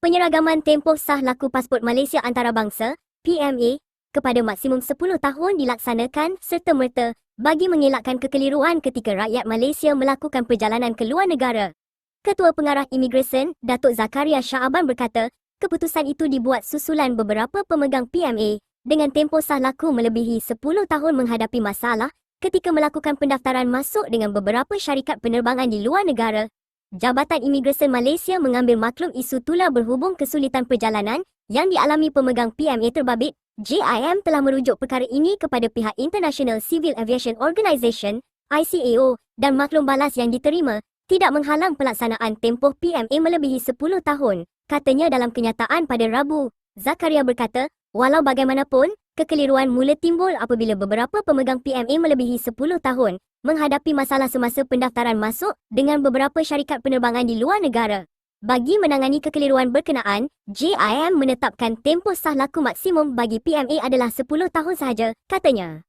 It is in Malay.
Penyeragaman tempoh sah laku pasport Malaysia antarabangsa, PMA, kepada maksimum 10 tahun dilaksanakan serta-merta bagi mengelakkan kekeliruan ketika rakyat Malaysia melakukan perjalanan ke luar negara. Ketua Pengarah Imigresen, Datuk Zakaria Shaaban berkata, keputusan itu dibuat susulan beberapa pemegang PMA dengan tempoh sah laku melebihi 10 tahun menghadapi masalah ketika melakukan pendaftaran masuk dengan beberapa syarikat penerbangan di luar negara. Jabatan Imigresen Malaysia mengambil maklum isu tular berhubung kesulitan perjalanan yang dialami pemegang PMA terbabit. JIM telah merujuk perkara ini kepada pihak International Civil Aviation Organisation, ICAO, dan maklum balas yang diterima tidak menghalang pelaksanaan tempoh PMA melebihi 10 tahun, katanya dalam kenyataan pada Rabu. Zakaria berkata, walau bagaimanapun, kekeliruan mula timbul apabila beberapa pemegang PMA melebihi 10 tahun menghadapi masalah semasa pendaftaran masuk dengan beberapa syarikat penerbangan di luar negara. Bagi menangani kekeliruan berkenaan, JIM menetapkan tempoh sah laku maksimum bagi PMA adalah 10 tahun sahaja, katanya.